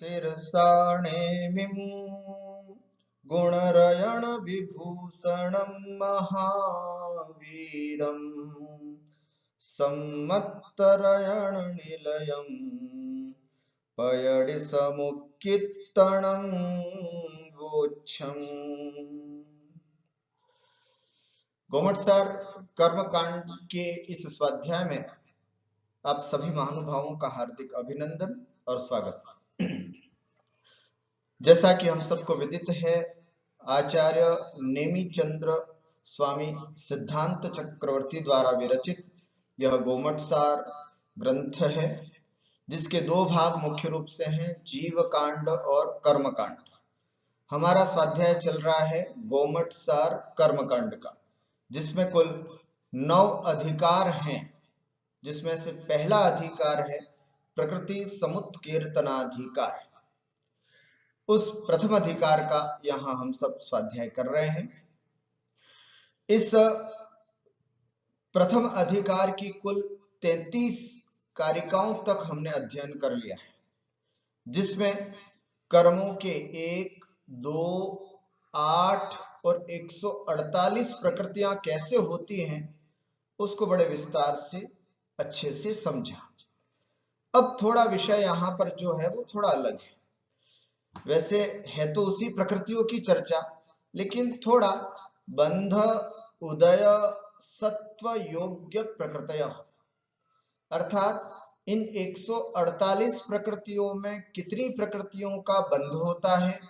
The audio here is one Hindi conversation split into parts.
शिरसाणेमिं गुणरयण विभूषणं महावीरं सम्मत्तरयण निलयं पयडि समुक्कित्तणं वोच्छम्। गोमटसार कर्मकांड के इस स्वाध्याय में आप सभी महानुभावों का हार्दिक अभिनंदन और स्वागत। जैसा कि हम सबको विदित है, आचार्य नेमिचंद्र स्वामी सिद्धांत चक्रवर्ती द्वारा विरचित यह गोमटसार ग्रंथ है, जिसके दो भाग मुख्य रूप से हैं, जीव कांड और कर्म कांड। हमारा स्वाध्याय चल रहा है गोमटसार कर्मकांड का, जिसमें कुल 9 अधिकार हैं, जिसमें से पहला अधिकार है प्रकृति समुत्कीर्तनाधिकार। उस प्रथम अधिकार का यहां हम सब स्वाध्याय कर रहे हैं। इस प्रथम अधिकार की कुल 33 कारिकाओं तक हमने अध्ययन कर लिया है, जिसमें कर्मों के 1, 2, 8 और 148 प्रकृतियां कैसे होती हैं, उसको बड़े विस्तार से अच्छे से समझा। अब थोड़ा विषय यहां पर जो है वो थोड़ा अलग है। वैसे है तो उसी प्रकृतियों की चर्चा, लेकिन थोड़ा बंध उदय सत्व योग्य प्रकृतय, अर्थात इन 148 प्रकृतियों में कितनी प्रकृतियों का बंध होता है,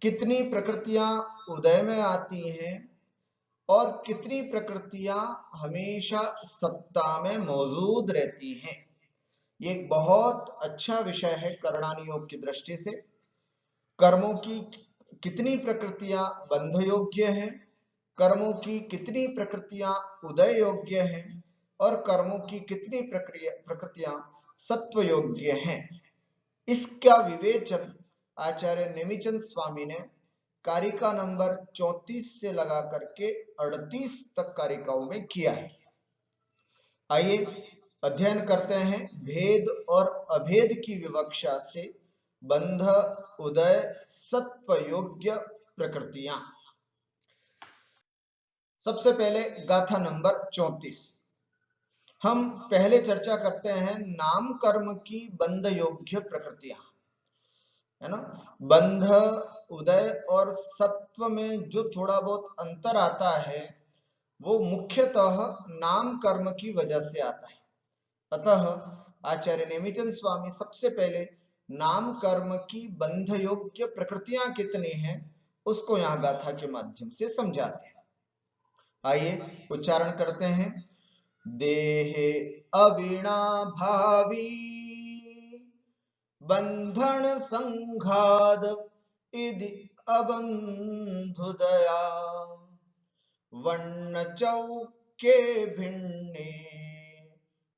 कितनी प्रकृतियां उदय में आती हैं और कितनी प्रकृतियां हमेशा सत्ता में मौजूद रहती हैं। ये एक बहुत अच्छा विषय है करणानि योग की दृष्टि से। कर्मों की कितनी प्रकृतियां बंध योग्य हैं, कर्मों की कितनी प्रकृतियां उदय योग्य हैं और कर्मों की कितनी प्रकृतियां सत्व योग्य हैं, इसका विवेचन आचार्य नेमिचंद स्वामी ने कारिका नंबर 34 से लगा करके 38 तक कारिकाओं में किया है। आइए अध्ययन करते हैं भेद और अभेद की विवक्षा से बंध उदय सत्व योग्य प्रकृतियां। सबसे पहले गाथा नंबर 34। हम पहले चर्चा करते हैं नाम कर्म की बंध योग्य प्रकृतियां, है ना। बंध उदय और सत्व में जो थोड़ा बहुत अंतर आता है, वो मुख्यतः नाम कर्म की वजह से आता है। अतः आचार्य नेमिचंद स्वामी सबसे पहले नाम कर्म की बंध योग्य प्रकृतियां कितनी हैं, उसको यहां गाथा के माध्यम से समझाते हैं। आइए उच्चारण करते हैं। देहे अवीणा भावी बंधन संघाद इदि अबंधुदया वर्ण चौके भिन्ने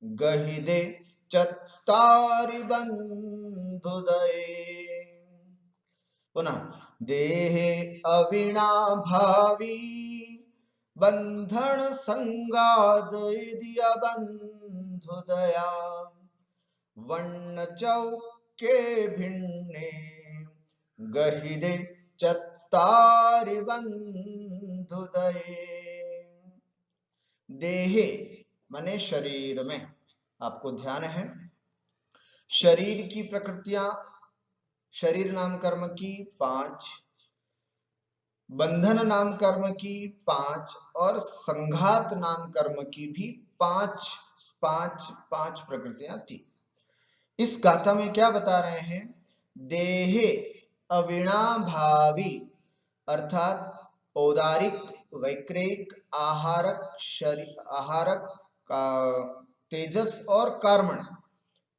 गहिदे चत्तारि बंधुदये। पुनः देहे अवीणा भावी बंधन संगाद इदि अबंधुदया वर्ण चौके भिन्ने गहिदे चत्तारि बंधुदये। देहे माने शरीर में, आपको ध्यान है, शरीर की प्रकृतियां, शरीर नाम कर्म की 5, बंधन नाम कर्म की 5 और संघात नाम कर्म की भी 5 प्रकृतियां थी। इस गाथा में क्या बता रहे हैं? देहे अवीणा भावी, अर्थात औदारिक, वैक्रिक, आहारक, आहारक, तेजस और कर्मण,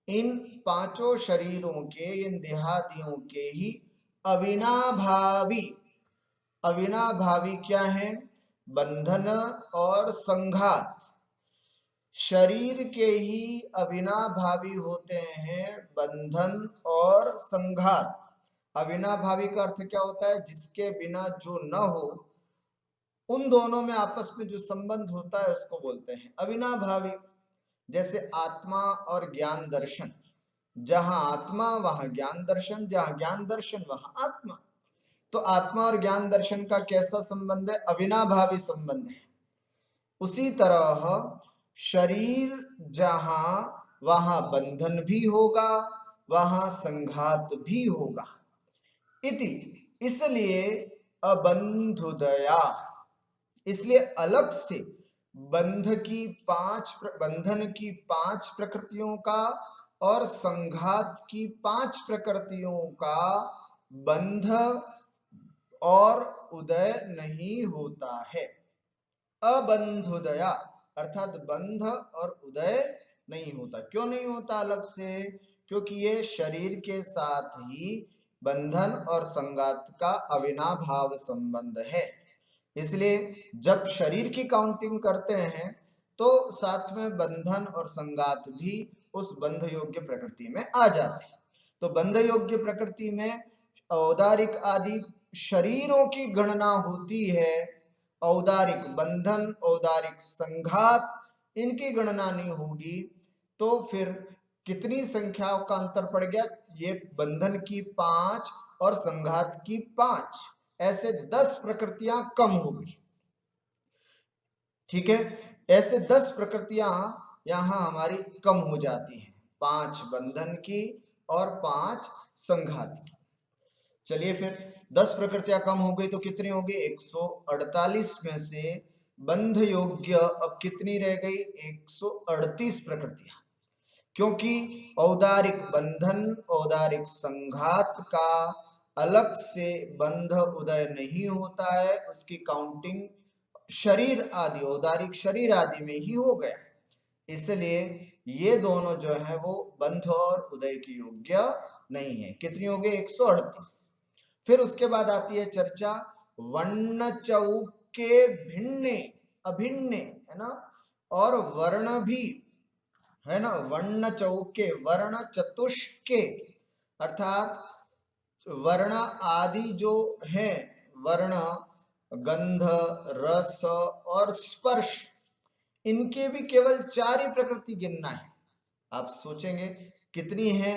इन 5 शरीरों के, इन देहादियों के ही अविनाभावी। अविनाभावी क्या है? बंधन और संघात। शरीर के ही अविनाभावी होते हैं बंधन और संघात। अविनाभावी का अर्थ क्या होता है? जिसके बिना जो न हो, उन दोनों में आपस में जो संबंध होता है उसको बोलते हैं अविनाभावी। जैसे आत्मा और ज्ञान दर्शन जहां आत्मा वहां ज्ञान दर्शन, जहां ज्ञान दर्शन वहां आत्मा। तो आत्मा और ज्ञान दर्शन का कैसा संबंध है? अविनाभावी संबंध है। उसी तरह शरीर जहां वहां बंधन भी होगा, वहां संघात भी होगा। इति, इसलिए अबंधुदया, इसलिए अलग से बंधन की पांच प्रकृतियों का और संघात की पांच प्रकृतियों का बंध और उदय नहीं होता है। अबंधुदया अर्थात बंध और उदय नहीं होता। क्यों नहीं होता अलग से? क्योंकि ये शरीर के साथ ही बंधन और संघात का अविनाभाव संबंध है। इसलिए जब शरीर की काउंटिंग करते हैं तो साथ में बंधन और संघात भी उस बंध योग्य प्रकृति में आ जाते हैं। तो बंध योग्य प्रकृति में औदारिक आदि शरीरों की गणना होती है। औदारिक बंधन, औदारिक संघात, इनकी गणना नहीं होगी। तो फिर कितनी संख्याओं का अंतर पड़ गया? ये बंधन की 5 और संघात की 5, ऐसे 10 प्रकृतियां कम हो गई। ठीक है, ऐसे 10 प्रकृतियां यहां हमारी कम हो जाती हैं, 5 बंधन की और 5 संघात की। चलिए फिर 10 प्रकृतियां कम हो गई तो कितनी होगी? 148 में से बंध योग्य अब कितनी रह गई? 138 प्रकृतियां। क्योंकि औदारिक बंधन, औदारिक संघात का अलग से बंध उदय नहीं होता है, उसकी काउंटिंग शरीर आदि, औदारिक शरीर आदि में ही हो गया। इसलिए ये दोनों जो है वो बंध और उदय की योग्य नहीं है। कितनी हो गई? 138। फिर उसके बाद आती है चर्चा वर्ण चौके भिन्ने अभिन्ने, है ना, और वर्ण भी, है ना, वर्ण चौके, वर्ण चतुष्के, अर्थात वर्ण आदि जो है, वर्ण, गंध, रस और स्पर्श, इनके भी केवल 4 ही प्रकृति गिनना है। आप सोचेंगे कितनी है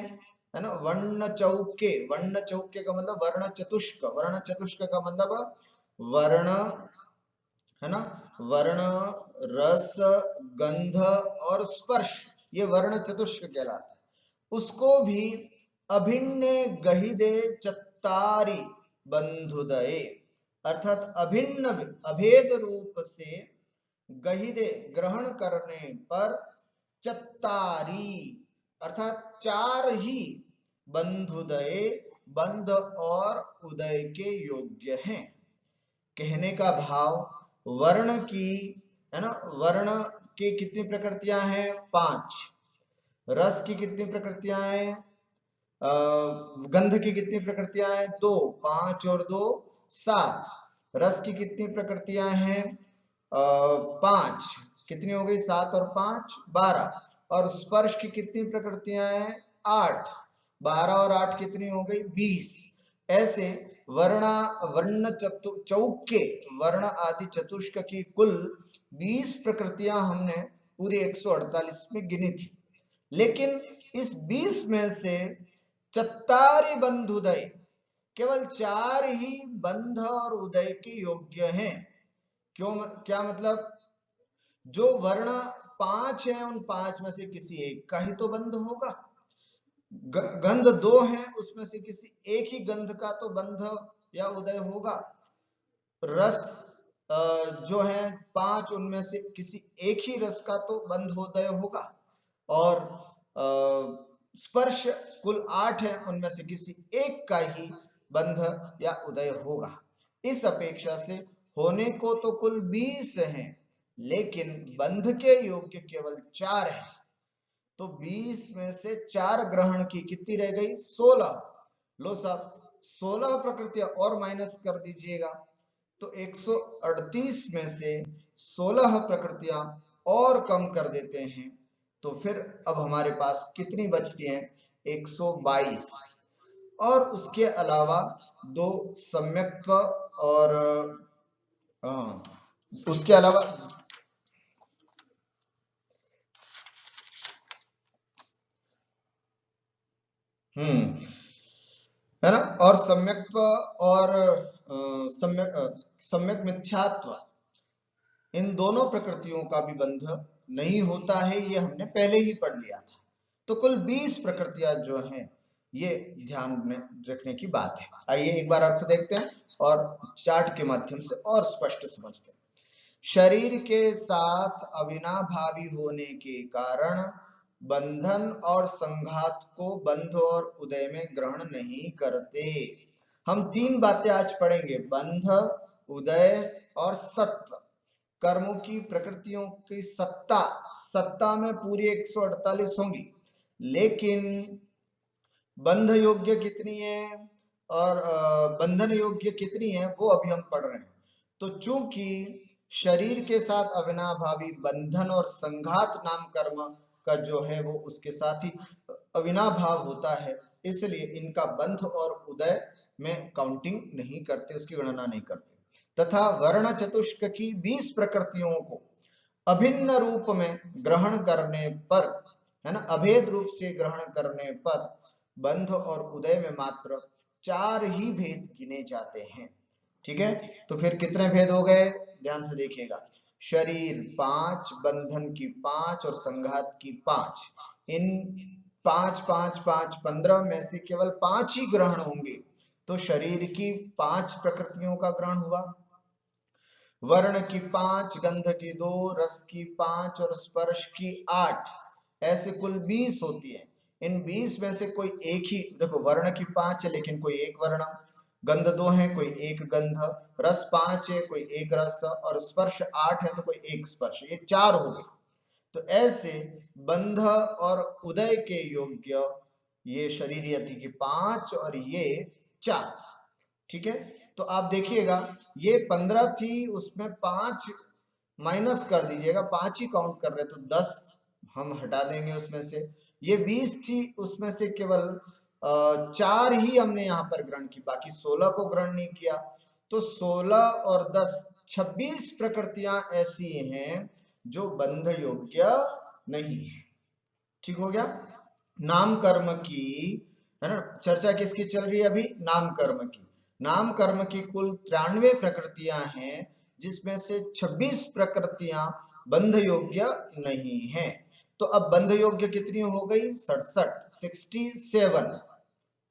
ना? वर्ण चौके, वर्ण चौके का मतलब वर्ण चतुष्क, वर्ण चतुष्क का मतलब वर्ण, है ना, वर्ण, रस, गंध और स्पर्श, ये वर्ण चतुष्क कहलाता है। उसको भी अभिन्न गहिदे चत्तारी बंधुदये, अर्थात अभिन्न अभेद रूप से गहिदे ग्रहण करने पर चत्तारी अर्थात 4 ही बंधुदय, बंध और उदय के योग्य हैं। कहने का भाव, वर्ण की, है ना, वर्ण की कितनी प्रकृतियां हैं? 5। रस की कितनी प्रकृतियां हैं? गंध की कितनी प्रकृतियां हैं? 2। 5 और 2 7। रस की कितनी प्रकृतियां हैं? 5। कितनी हो गई? 7 और 5 12। और स्पर्श की कितनी प्रकृतियां हैं? 8। 12 और 8 कितनी हो गई? 20। ऐसे वर्ण चौके, वर्ण आदि चतुष्क की कुल 20 प्रकृतियां हमने पूरे 148 में गिनी थी। लेकिन इस 20 में से चत्तारी बंधुदय, केवल 4 ही बंध और उदय के योग्य हैं। क्यों? क्या मतलब? जो वर्ण 5 है, उन 5 में से किसी एक का ही तो बंध होगा। गंध 2 है, उसमें से किसी एक ही गंध का तो बंध या उदय होगा। रस जो है 5, उनमें से किसी एक ही रस का तो बंध उदय होगा। और स्पर्श कुल 8 है, उनमें से किसी एक का ही बंध या उदय होगा। इस अपेक्षा से होने को तो कुल 20 हैं, लेकिन बंध के योग्य केवल 4 है। तो 20 में से 4 ग्रहण की कितनी रह गई? 16। लो साहब, 16 प्रकृतियां और माइनस कर दीजिएगा तो 138 में से 16 प्रकृतियां और कम कर देते हैं तो फिर अब हमारे पास कितनी बचती हैं? 122। और उसके अलावा 2 सम्यक्त्व और उसके अलावा है ना। और सम्यक्त्व और सम्यक मिथ्यात्व, इन दोनों प्रकृतियों का भी बंध नहीं होता है, ये हमने पहले ही पढ़ लिया था। तो कुल 20 प्रकृतियां जो हैं ये ध्यान में रखने की बात है। आइए एक बार अर्थ देखते हैं और चार्ट के माध्यम से और स्पष्ट समझते हैं। शरीर के साथ अविनाभावी होने के कारण बंधन और संघात को बंध और उदय में ग्रहण नहीं करते। हम 3 बातें आज पढ़ेंगे, बंध, उदय और सत्व। कर्मों की प्रकृतियों की सत्ता में पूरी 148 होंगी, लेकिन बंध योग्य कितनी है और बंधन योग्य कितनी है वो अभी हम पढ़ रहे हैं। तो चूंकि शरीर के साथ अविनाभावी बंधन और संघात नाम कर्म का जो है वो उसके साथ ही अविनाभाव होता है, इसलिए इनका बंध और उदय में काउंटिंग नहीं करते, उसकी गणना नहीं करते। तथा वर्ण चतुष्क की 20 प्रकृतियों को अभिन्न रूप में ग्रहण करने पर, है ना, अभेद रूप से ग्रहण करने पर बंध और उदय में मात्र 4 ही भेद गिने जाते हैं। ठीक है, तो फिर कितने भेद हो गए, ध्यान से देखिएगा। शरीर 5, बंधन की 5 और संघात की 5। इन 5 5 5 15 में से केवल 5 ही ग्रहण होंगे, तो शरीर की 5 प्रकृतियों का ग्रहण हुआ, वर्ण की 5, गंध की 2, रस की 5 और स्पर्श की 8, ऐसे कुल 20 होती है। इन 20 में से कोई एक ही, देखो वर्ण की 5 है लेकिन कोई एक वर्ण, गंध 2 है कोई एक गंध, रस 5 है कोई एक रस और स्पर्श 8 है तो कोई एक स्पर्श, ये 4 हो गए। तो ऐसे बंध और उदय के योग्य ये शरीर यति की 5 और ये 4। ठीक है, तो आप देखिएगा ये 15 थी, उसमें 5 माइनस कर दीजिएगा, 5 ही काउंट कर रहे तो 10 हम हटा देंगे उसमें से। ये 20 थी, उसमें से केवल 4 ही हमने यहाँ पर ग्रहण की, बाकी 16 को ग्रहण नहीं किया। तो 16 और 10 26 प्रकृतियां ऐसी हैं जो बंध योग्य नहीं है। ठीक हो गया। नाम कर्म की, है ना, चर्चा किसकी चल रही है अभी, नाम कर्म की। नाम कर्म की कुल 93 प्रकृतियां हैं, जिसमें से 26 प्रकृतियां बंध योग्य नहीं है। तो अब बंध योग्य कितनी हो गई, 67।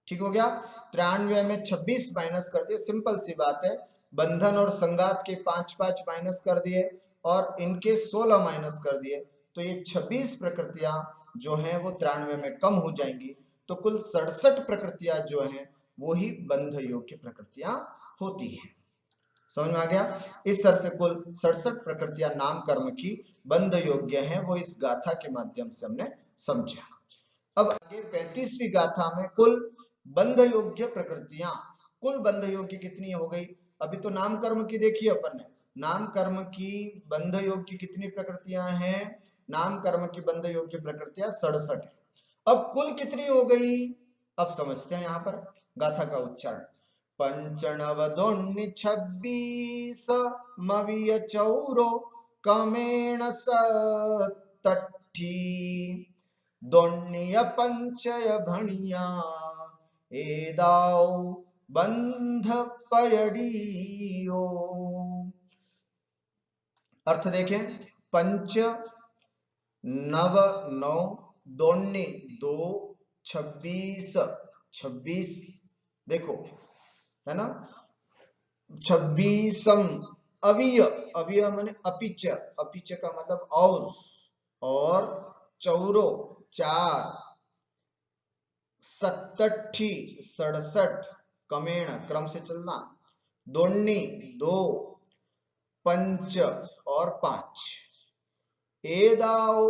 ठीक हो गया, 93 में 26 माइनस कर दिए, सिंपल सी बात है। बंधन और संगात के 5 5 माइनस कर दिए और इनके 16 माइनस कर दिए, तो ये 26 प्रकृतियां जो हैं वो 93 में कम हो जाएंगी। तो कुल 67 प्रकृतियां जो हैं वो ही बंध योग्य प्रकृतियां होती हैं। समझ में आ गया। इस तरह से कुल 67 प्रकृतियां नाम कर्म की बंध योग्य हैं, वो इस गाथा के माध्यम से हमने समझा। अब आगे 35वीं गाथा में कुल बंध योग्य प्रकृतियां, कुल बंध योग्य कितनी हो गई, अभी तो नाम कर्म की देखी अपन ने, नाम कर्म की बंध योग्य कितनी प्रकृतियां हैं, नाम कर्म की बंध योग्य प्रकृतियां 67। अब कुल कितनी हो गई, अब समझते हैं यहां पर गाथा का उच्चारण। पंचनव दोन्नि 26 मविय चौरो कमेण सत्तठी दोन्निय पंचय भणिया एदाओ बंध पयड़ियो। अर्थ देखें, पंच 9 9, दोन्नी 2, 26 देखो, है ना, 26 अवीय, अवीय माने अपिच, अपिच का मतलब और चौरो 4, सत्तठी 67, कमेण क्रम से चलना, दोन्नी 2, पंच और 5, एदाओ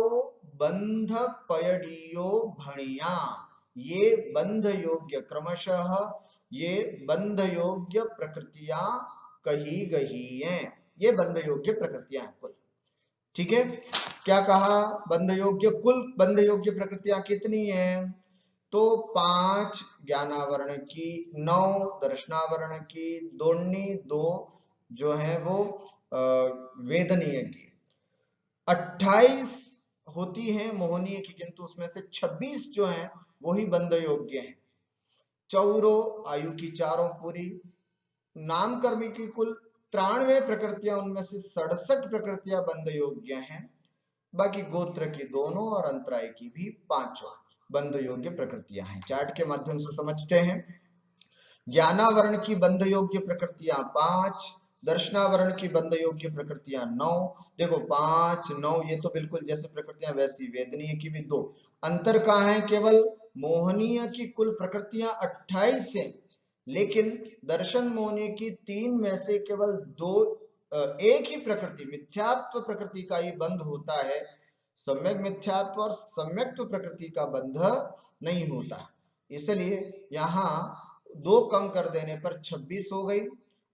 बंध पयड़ियो भणिया, ये बंध योग्य, क्रमशः ये बंध योग्य प्रकृतियां कही गई हैं, ये बंध योग्य प्रकृतियां हैं कुल। ठीक है, क्या कहा, बंध योग्य, कुल बंध योग्य प्रकृतियां कितनी हैं, तो 5 ज्ञानावरण की, 9 दर्शनावरण की, दोन्नी 2 जो है वो वेदनीय की, 28 होती हैं मोहनीय की, किंतु उसमें से 26 जो हैं वो ही बंध योग्य हैं। चौरो आयु की चारों पूरी। नामकर्म की कुल 93 प्रकृतियां, उनमें से 67 प्रकृतियां बंध योग्य हैं। बाकी गोत्र की दोनों और अंतराय की भी 5 बंध योग्य प्रकृतियां हैं। चार्ट के माध्यम से समझते हैं। ज्ञानावरण की बंध योग्य प्रकृतियां 5, दर्शनावरण की बंध योग्य प्रकृतियां 9। देखो 5, 9 ये तो बिल्कुल जैसे प्रकृतियां वैसी, वेदनीय की भी 2। अंतर कहाँ है? केवल मोहनीय की कुल प्रकृतियां 28 है, लेकिन दर्शन मोहनीय की 3 में से केवल 2, एक ही प्रकृति मिथ्यात्व प्रकृति का ही बंध होता है। सम्यक मिथ्यात्व और सम्यक्त्व प्रकृति का बंध नहीं होता। इसलिए यहाँ 2 कम कर देने पर 26 हो गई।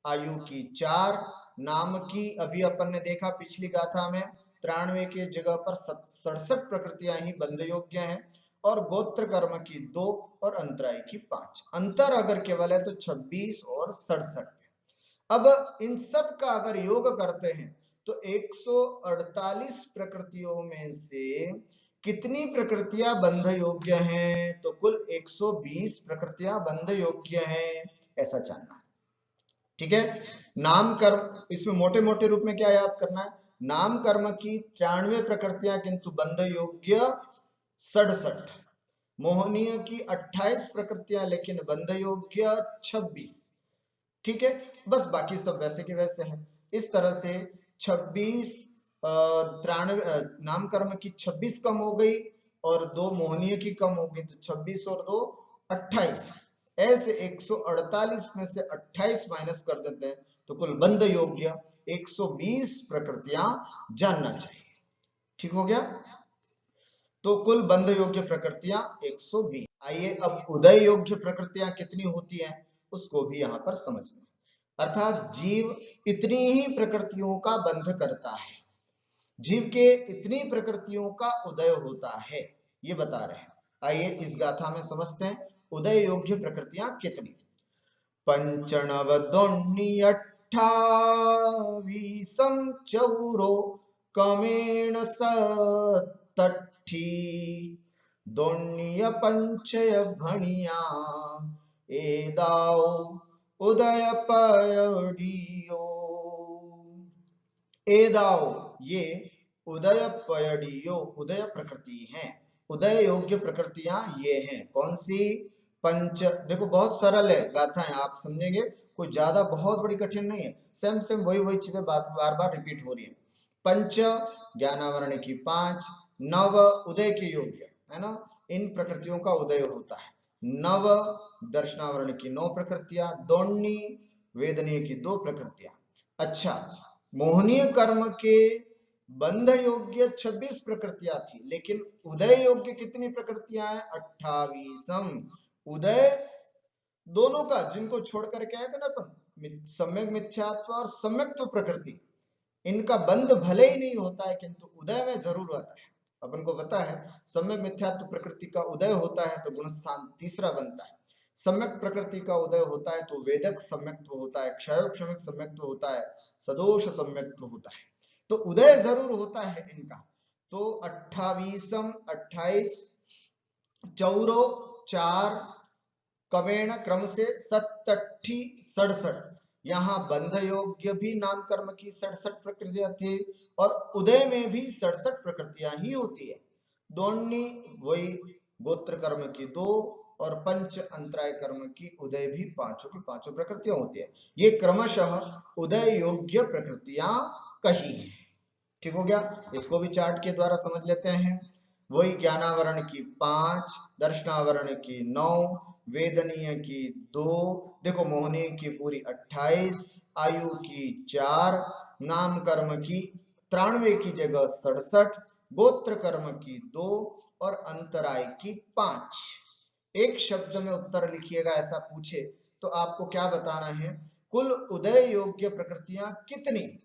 आयु की 4, नाम की अभी अपन ने देखा पिछली गाथा में 93 के जगह पर 67 प्रकृतियां ही बंध योग्य हैं, और गोत्र कर्म की 2 और अंतराय की 5। अंतर अगर केवल है तो 26 और 67। अब इन सब का अगर योग करते हैं तो 148 प्रकृतियों में से कितनी प्रकृतियां बंध योग्य हैं? तो कुल 120 प्रकृतियां बंध योग्य हैं, ऐसा जानना। ठीक है। नाम कर्म, इसमें मोटे मोटे रूप में क्या याद करना है? नाम कर्म की 93 प्रकृतियां किंतु बंध योग्य 67, मोहनीय की 28 प्रकृतियां लेकिन बंध योग्य 26। ठीक है, बस बाकी सब वैसे के वैसे हैं। इस तरह से 26 नाम कर्म की 26 कम हो गई और 2 मोहनीय की कम हो गई, तो 26 और 2 28। ऐसे 148 में से 28 माइनस कर देते हैं तो कुल बंध योग्य 120 प्रकृतियां जानना चाहिए। ठीक हो गया। तो कुल बंध योग्य प्रकृतियां 120। आइए अब उदय योग्य प्रकृतियां कितनी होती हैं उसको भी यहां पर समझना। अर्थात जीव इतनी ही प्रकृतियों का बंध करता है, जीव के इतनी प्रकृतियों का उदय होता है, ये बता रहे हैं। आइए इस गाथा में समझते हैं उदय योग्य प्रकृतियां कितनी। पंचनव दोन्नी 28 चौरो कमेण सत्तठी दोन्य पंचय भणिया एदाओ उदय पयडियो। एदाओ ये उदय पयडियो उदय प्रकृति हैं। उदय योग्य प्रकृतियां ये हैं। कौन सी? पंच। देखो बहुत सरल है गाथाएं, आप समझेंगे, कोई ज्यादा बहुत बड़ी कठिन नहीं है। सेम सेम वही चीजें बार बार रिपीट हो रही है। पंच ज्ञानावरण की 5, नव उदय के योग्य है ना, इन प्रकृतियों का उदय होता है। नव दर्शनावरण की 9 प्रकृतियां, दोन्नी वेदनीय की 2 प्रकृतियां। अच्छा, मोहनीय कर्म के बंध योग्य 26 प्रकृतियां थी, लेकिन उदय योग्य कितनी प्रकृतियां हैं? 28। उदय दोनों का, जिनको छोड़ करके आए थे ना अपन, सम्यक मिथ्यात्व और सम्यक्त्व प्रकृति, इनका बंध भले ही नहीं होता है किंतु उदय में जरूर आता है। अपन को पता है सम्यक मिथ्यात्व प्रकृति का उदय होता है तो गुणस्थान तीसरा बनता है। सम्यक प्रकृति का उदय होता है तो वेदक सम्यक्त्व होता है, क्षय क्षमिक सम्यक्त्व होता है, सदोष सम्यक्त्व होता है। तो उदय जरूर होता है इनका। तो 28 चौरो 4 कमेण क्रम से 67 यहाँ बंध योग्य भी नाम कर्म की 67 प्रकृतियां थी और उदय में भी 67 प्रकृतियां ही होती है। दोन्नी वही गोत्र कर्म की 2 और पंच अंतराय कर्म की उदय भी 5 की 5 प्रकृतियां होती है। ये क्रमशः उदय योग्य प्रकृतियां कही है। ठीक हो गया। इसको भी चार्ट के द्वारा समझ लेते हैं। वही ज्ञानावरण की 5, दर्शनावरण की 9, वेदनीय की 2, देखो मोहनीय की पूरी 28, आयु की 4, नाम कर्म की 93 की जगह 67, गोत्र कर्म की 2 और अंतराय की 5। एक शब्द में उत्तर लिखिएगा, ऐसा पूछे तो आपको क्या बताना है? कुल उदय योग्य प्रकृतियां कितनी?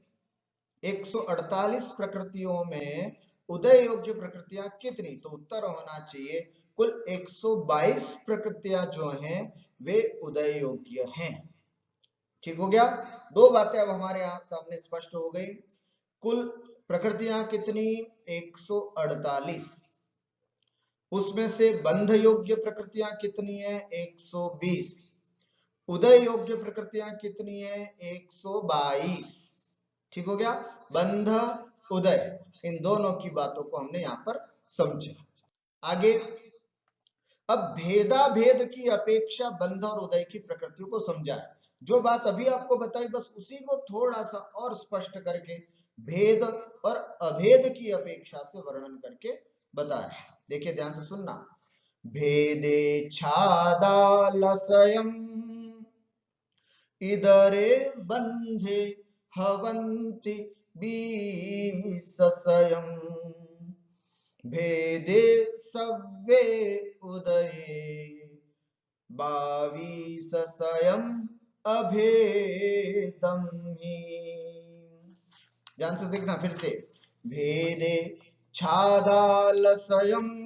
148 प्रकृतियों में उदय योग्य प्रकृतियां कितनी? तो उत्तर होना चाहिए कुल 122 प्रकृतियां जो हैं वे उदय योग्य हैं। ठीक हो गया। 2 बातें अब हमारे यहां सामने स्पष्ट हो गई। कुल प्रकृतियां कितनी? 148। उसमें से बंध योग्य प्रकृतियां कितनी है? 120। उदय योग्य प्रकृतियां कितनी है? 122। ठीक हो गया। बंध उदय, इन दोनों की बातों को हमने यहां पर समझा। आगे अब भेदा भेद की अपेक्षा बंध और उदय की प्रकृतियों को समझा है। जो बात अभी आपको बताई बस उसी को थोड़ा सा और स्पष्ट करके भेद और अभेद की अपेक्षा से वर्णन करके बता रहे हैं। देखिए ध्यान से सुनना। भेदे छादालसयम् इदरे बंधे हवन्ति बीससयम् भेदे सव्वे उदये बावीससयम् अभेदम् हि। ध्यान से देखना फिर से। भेदे छादालसयम्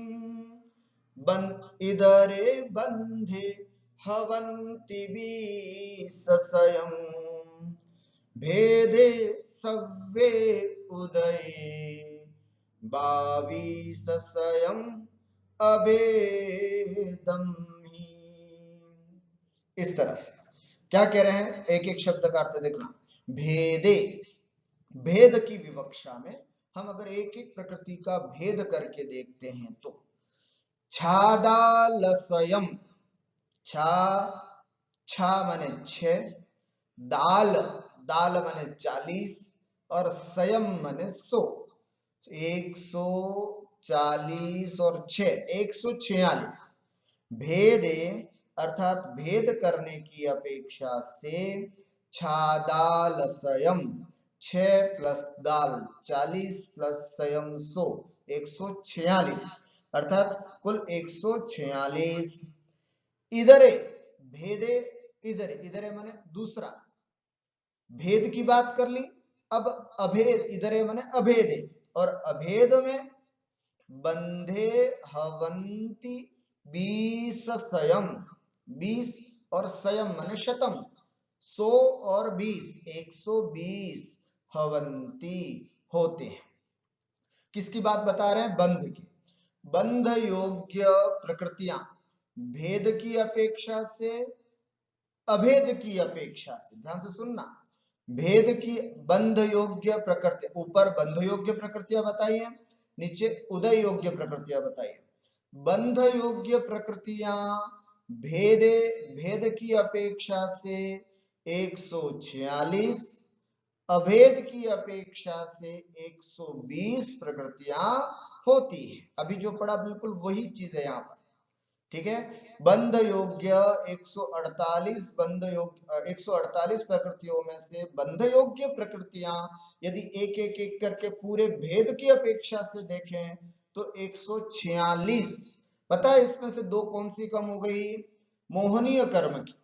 इदरे बंधे हवन्ति बीससयम् भेदे सव्वे उदये बावीससयम् अभेदम् हि। इस तरह से क्या कह रहे हैं, एक एक शब्द का अर्थ देखना। भेदे, भेद की विवक्षा में हम अगर एक एक प्रकृति का भेद करके देखते हैं तो छादालसयम्, छा छा माने 6, दाल दाल माने 40 और सयम माने 100। 140 और 6 146। भेदे अर्थात भेद करने की अपेक्षा से छादालसयम् 6 प्लस दाल 40 प्लस सयम 100 146 अर्थात कुल 146। इधरे भेदे, इधरे इधरे माने दूसरा, भेद की बात कर ली। अब अभेद, इधरे माने अभेदे, और अभेद में बंधे हवंती 20 20 और सयम माने शतम, 100 और 20 120 हवंती होते हैं। किसकी बात बता रहे हैं? बंध की। बंध योग्य प्रकृतियां भेद की अपेक्षा से, अभेद की अपेक्षा से, ध्यान से सुनना, भेद की बंध योग्य प्रकृति, ऊपर बंध योग्य प्रकृतियां बताई है, नीचे उदय योग्य प्रकृतियां बताई है। बंध योग्य प्रकृतियां भेदे, भेद की अपेक्षा से 146, अभेद की अपेक्षा से 120 प्रकृतियां होती है। अभी जो पढ़ा बिल्कुल वही चीज है यहां पर, ठीक है। बंध योग्य 148, बंध योग्य 148 प्रकृतियों में से बंध योग्य प्रकृतियां यदि एक एक एक करके पूरे भेद की अपेक्षा से देखें तो 146। पता है इसमें से दो कौन सी कम हो गई? मोहनीय कर्म की,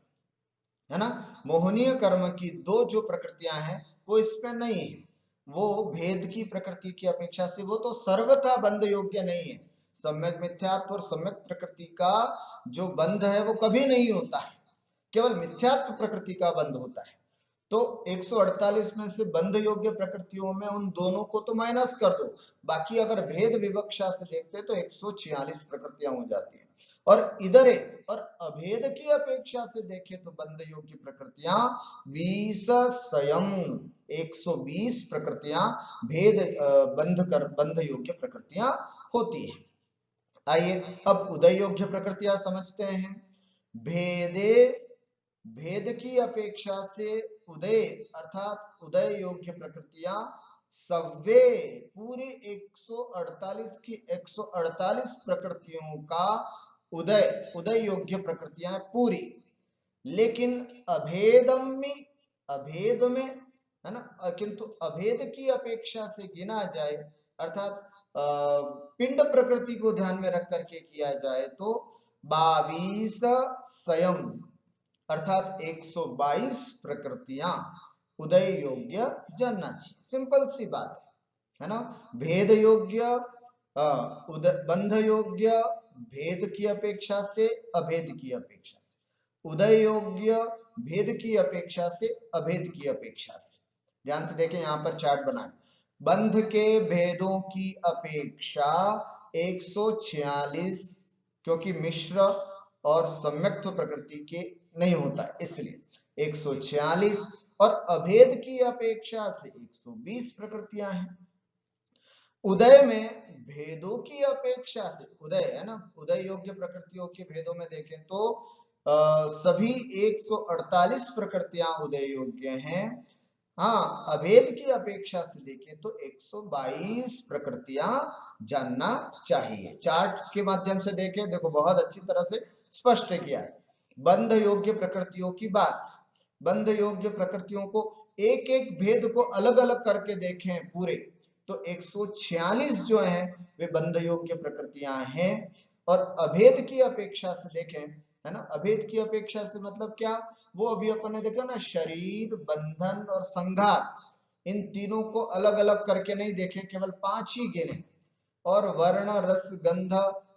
है ना। मोहनीय कर्म की दो जो प्रकृतियां हैं वो इसमें नहीं है, वो भेद की प्रकृति की अपेक्षा से वो तो सर्वथा बंध योग्य नहीं है। सम्यक मिथ्यात्व और सम्यक प्रकृति का जो बंध है वो कभी नहीं होता है, केवल मिथ्यात्व प्रकृति का बंध होता है। तो 148 में से बंध योग्य प्रकृतियों में उन दोनों को तो माइनस कर दो, बाकी अगर भेद विवक्षा से देखते तो 146 प्रकृतियां हो जाती हैं। और इधर और अभेद की अपेक्षा से देखें तो बंध योग्य प्रकृतियां 20 स्वयं 120 प्रकृतियां भेद बंध योग्य प्रकृतियां होती है। आइए अब उदय योग्य प्रकृतियां समझते हैं। भेदे, भेद की अपेक्षा से उदय अर्थात उदय योग्य प्रकृतियां सव्वे, पूरी 148 की 148 प्रकृतियों का उदय, उदय योग्य प्रकृतियां पूरी, लेकिन अभेदम में, अभेद में, है ना, किंतु अभेद की अपेक्षा से गिना जाए अर्थात पिंड प्रकृति को ध्यान में रख करके किया जाए तो 22 स्वयं अर्थात 122 प्रकृतियां उदय योग्य जानना चाहिए। सिंपल सी बात है ना। भेद योग्य बंध योग्य भेद की अपेक्षा से, अभेद की अपेक्षा से, उदय योग्य भेद की अपेक्षा से, अभेद की अपेक्षा से। ध्यान से देखें, यहां पर चार्ट बनाए। बंध के भेदों की अपेक्षा 146, क्योंकि मिश्र और सम्यक्त्व प्रकृति के नहीं होता है इसलिए 146, और अभेद की अपेक्षा से 120 प्रकृतियां हैं। उदय में भेदों की अपेक्षा से, उदय है ना, उदय योग्य प्रकृतियों के भेदों में देखें तो सभी 148 प्रकृतियां उदय योग्य हैं। हाँ, अभेद की अपेक्षा से देखें तो 122 प्रकृतियां जानना चाहिए। चार्ट के माध्यम से देखें, देखो बहुत अच्छी तरह से स्पष्ट किया है। बंध योग्य प्रकृतियों की बात, बंध योग्य प्रकृतियों को एक एक भेद को अलग अलग करके देखें पूरे, तो 146 जो है वे बंध योग्य प्रकृतियां हैं। और अभेद की अपेक्षा से देखें, है ना, अभेद की अपेक्षा से मतलब क्या, वो अभी अपन ने देखा ना, शरीर, बंधन और संघात, इन तीनों को अलग अलग करके नहीं देखे, केवल 5 ही गिने। और वर्ण, रस, गंध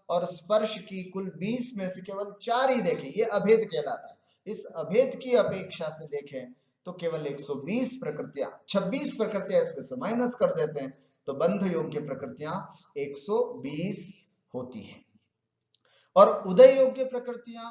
और स्पर्श की कुल 20 में से केवल 4 ही देखे, ये अभेद कहलाता है। इस अभेद की अपेक्षा से देखें तो केवल 120 प्रकृतियां, 26 प्रकृतियां इसमें से माइनस कर देते हैं, तो बंध योग्य प्रकृतियां 120 होती हैं। और उदय योग्य प्रकृतियां,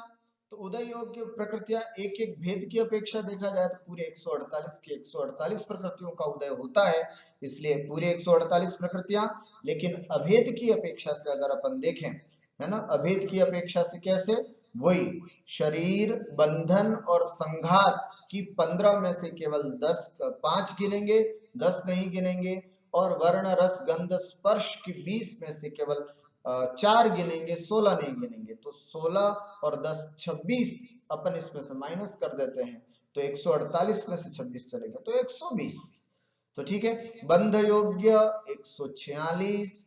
तो उदय योग्य प्रकृतियां एक एक भेद की अपेक्षा देखा जाए तो पूरे 148 के 148 प्रकृतियों का उदय होता है, इसलिए पूरे 148 प्रकृतियां। लेकिन अभेद की अपेक्षा से अगर अपन देखें, है ना, अभेद की अपेक्षा से कैसे, वही शरीर, बंधन और संघात की 15 में से केवल 5 गिनेंगे, 10 नहीं गिनेंगे। और वर्ण, रस, गंध, स्पर्श की 20 में से केवल 4 गिनेंगे, 16 नहीं गिनेंगे। तो 16 और 10 26 अपन इसमें से माइनस कर देते हैं, तो 148 में से 26 चलेगा तो 120। तो ठीक है, बंध योग्य 146,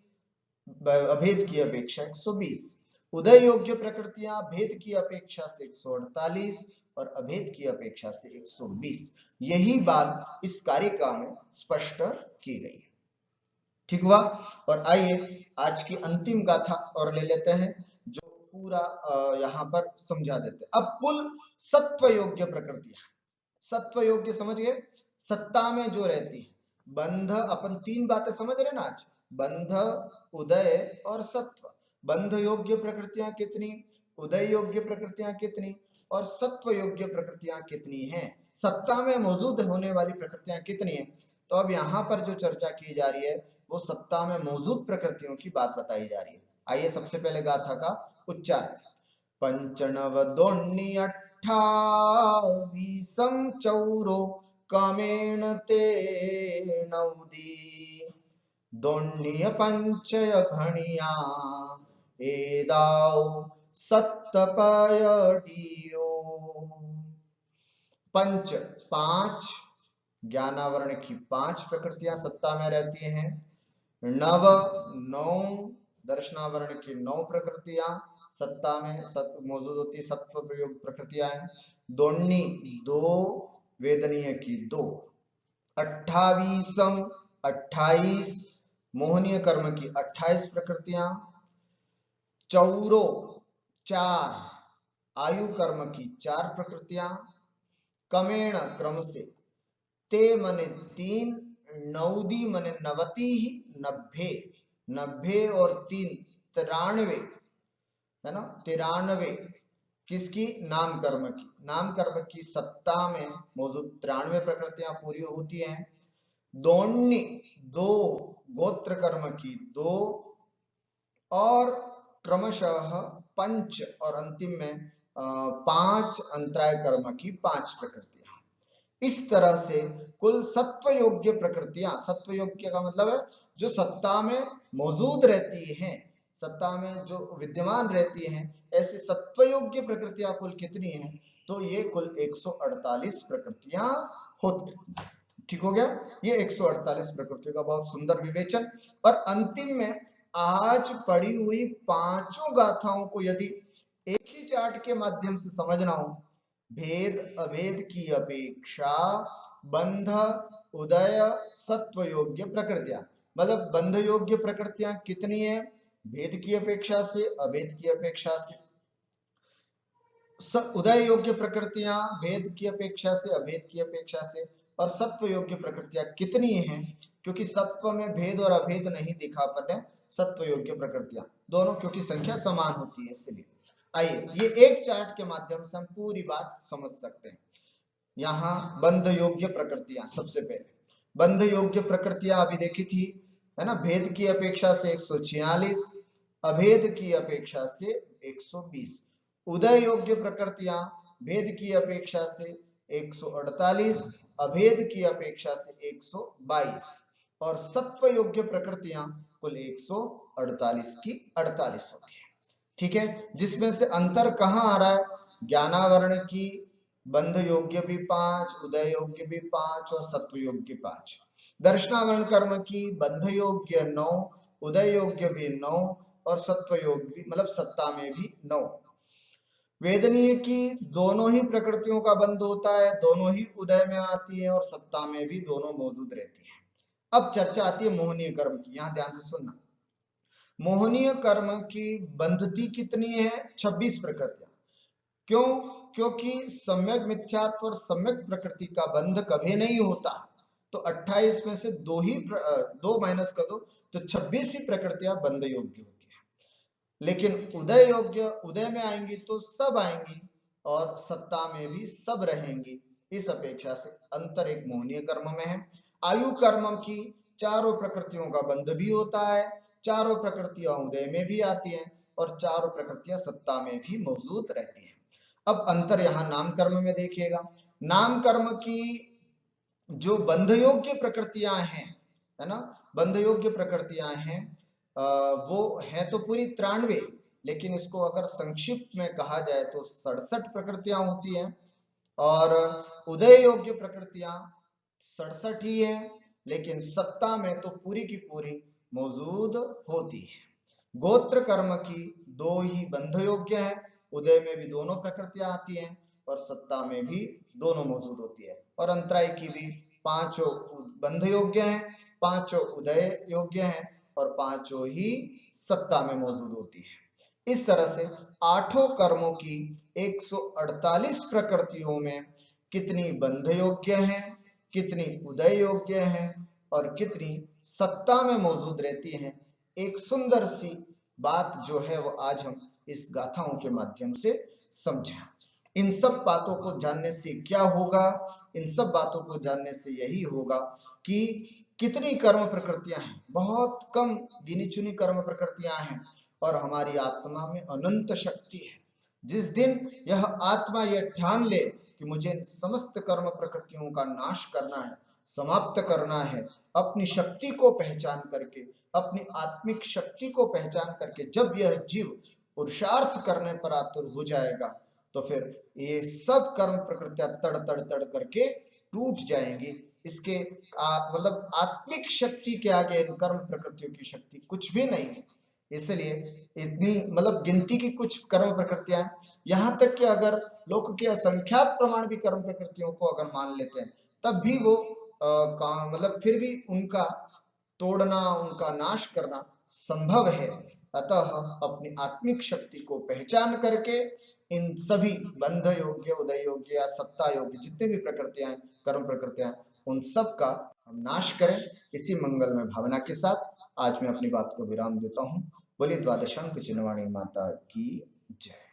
अभेद की अपेक्षा 120। उदय योग्य प्रकृतियां भेद की अपेक्षा से 148 और अभेद की अपेक्षा से 120। यही बात इस कारिका में स्पष्ट की गई है। ठीक हुआ। और आइए आज की अंतिम गाथा और ले लेते हैं, जो पूरा यहाँ पर समझा देते हैं। अब कुल सत्व योग्य प्रकृतियां, सत्व योग्य समझ गए, सत्ता में जो रहती है। बंध, अपन 3 बातें समझ रहे ना आज, बंध, उदय और सत्व। बंध योग्य प्रकृतियां कितनी, उदय योग्य प्रकृतियां कितनी, और सत्व योग्य प्रकृतियां कितनी हैं, सत्ता में मौजूद होने वाली प्रकृतियां कितनी हैं। तो अब यहाँ पर जो चर्चा की जा रही है वो सत्ता में मौजूद प्रकृतियों की बात बताई जा रही है। आइए सबसे पहले गाथा का उच्चारण। पंचनव दोन्नी 28 चौरो कामेण ते नवदी दोन्य पंचय घणिया एदाओ सत्तपयडियो। पंच 5, ज्ञानावरण की 5 प्रकृतियां सत्ता में रहती हैं। नव 9, दर्शनावरण की 9 प्रकृतियां सत्ता में मौजूद होती, सत्व प्रयोग प्रकृतियां हैं। दोन्नी 2, वेदनीय की 2। 28 मोहनीय कर्म की 28 प्रकृतियां। चौरो 4, आयु कर्म की 4 प्रकृतियां। कमेण क्रम से, ते मने 3, नौदी मने 90 ही, 90 और 3 93, है ना, 93 किसकी, नाम कर्म की। नाम कर्म की सत्ता में मौजूद 93 प्रकृतियां पूरी होती हैं। दोन्नी 2, गोत्र कर्म की 2, और क्रमशः पंच और अंतिम में 5 अंतराय कर्म की 5 प्रकृतियां। इस तरह से कुल सत्व योग्य प्रकृतियां, सत्व योग्य का मतलब है जो सत्ता में मौजूद रहती हैं, सत्ता में जो विद्यमान रहती हैं, ऐसे सत्व योग्य प्रकृतियां कुल कितनी हैं, तो ये कुल 148 प्रकृतियां होती हैं। ठीक हो गया, ये 148 प्रकृतियों का बहुत सुंदर विवेचन। और अंतिम में आज पढ़ी हुई 5 गाथाओं को यदि एक ही चार्ट के माध्यम से समझना हो, भेद अभेद की अपेक्षा बंध, उदय, सत्व योग्य प्रकृतियां, मतलब बंध योग्य प्रकृतियां कितनी है भेद की अपेक्षा से, अभेद की अपेक्षा से। उदय योग्य प्रकृतियां भेद की अपेक्षा से, अभेद की अपेक्षा से। और सत्व योग्य प्रकृतियां कितनी हैं क्योंकि सत्व में भेद और अभेद नहीं दिखा अपन सत्व योग्य प्रकृतियां दोनों, क्योंकि संख्या समान होती है इसलिए। आइए ये एक चार्ट के माध्यम से हम पूरी बात समझ सकते हैं। यहाँ बंध योग्य प्रकृतियां, सबसे पहले बंध योग्य प्रकृतियां अभी देखी थी, है ना, भेद की अपेक्षा से 146, अभेद की अपेक्षा से 120। उदय योग्य प्रकृतियां भेद की अपेक्षा से 148, अभेद की अपेक्षा से 122 और सत्व योग्य प्रकृतियां कुल 148 की 48 होती है। ठीक है, जिसमें से अंतर कहाँ आ रहा है? ज्ञानावरण की बंध योग्य भी 5, उदय योग्य भी 5 और सत्व योग्य 5। दर्शनावरण कर्म की बंध योग्य 9, उदय योग्य भी 9 और सत्व योग्य भी मतलब सत्ता में भी 9। वेदनीय की दोनों ही प्रकृतियों का बंध होता है, दोनों ही उदय में आती है और सत्ता में भी दोनों मौजूद रहती है। अब चर्चा आती है मोहनीय कर्म की। यहां ध्यान से सुनना, मोहनीय कर्म की बंधती कितनी है? 26 प्रकृतियां। क्यों? क्योंकि सम्यक मिथ्यात्व और सम्यक प्रकृति का बंध कभी नहीं होता, तो 28 में से दो माइनस कर दो तो 26 ही प्रकृतियां बंध योग्य होती है। लेकिन उदय योग्य, उदय में आएंगी तो सब आएंगी और सत्ता में भी सब रहेंगी। इस अपेक्षा से अंतर एक मोहनीय कर्म में है। आयु कर्म की चारों प्रकृतियों का बंध भी होता है, चारों प्रकृतियां उदय में भी आती हैं और चारों प्रकृतियां सत्ता में भी मौजूद रहती हैं। अब अंतर यहाँ नाम कर्म में देखिएगा। नाम कर्म की जो बंध योग्य प्रकृतियां हैं, है ना, बंध योग्य प्रकृतियां हैं, वो है तो पूरी 93, लेकिन इसको अगर संक्षिप्त में कहा जाए तो 67 प्रकृतियां होती हैं और उदय योग्य प्रकृतियां 67 ही है, लेकिन सत्ता में तो पूरी की पूरी मौजूद होती है। गोत्र कर्म की 2 ही बंध योग्य है, उदय में भी दोनों प्रकृतियां आती हैं और सत्ता में भी दोनों मौजूद होती है। और अंतराय की भी 5 बंध योग्य हैं, 5 उदय योग्य हैं और 5 ही सत्ता में मौजूद होती है। इस तरह से 8 कर्मों की 148 प्रकृतियों में कितनी बंध योग्य हैं, कितनी उदय योग्य हैं और कितनी सत्ता में मौजूद रहती हैं, एक सुंदर सी बात जो है वो आज हम इस गाथाओं के माध्यम से समझें। इन सब बातों को जानने से क्या होगा? इन सब बातों को जानने से यही होगा कि कितनी कर्म प्रकृतियां हैं, बहुत कम गिनी चुनी कर्म प्रकृतियां हैं और हमारी आत्मा में अनंत शक्ति है। जिस दिन यह आत्मा यह ठान ले कि मुझे इन समस्त कर्म प्रकृतियों का नाश करना है, समाप्त करना है, अपनी शक्ति को पहचान करके, अपनी आत्मिक शक्ति को पहचान करके जब यह जीव पुरुषार्थ करने पर आतुर हो जाएगा, तो फिर ये सब कर्म प्रकृतियां तड़ तड़ तड़ करके टूट जाएंगी। इसके मतलब आत्मिक शक्ति के आगे इन कर्म प्रकृतियों की शक्ति कुछ भी नहीं है। इसलिए इतनी मतलब गिनती की कुछ कर्म प्रकृतियां, यहाँ तक कि अगर लोक के असंख्यात प्रमाण भी कर्म प्रकृतियों को अगर मान लेते हैं, तब भी वो मतलब फिर भी उनका तोड़ना, उनका नाश करना संभव है। अतः अपनी आत्मिक शक्ति को पहचान करके इन सभी बंध योग्य, उदय योग्य या सत्ता योग्य जितने भी प्रकृतियां, कर्म प्रकृतियां, उन सब का हम नाश करें। इसी मंगल में भावना के साथ आज मैं अपनी बात को विराम देता हूं। बोलिए द्वादशांक चिन्हवाणी माता की जय।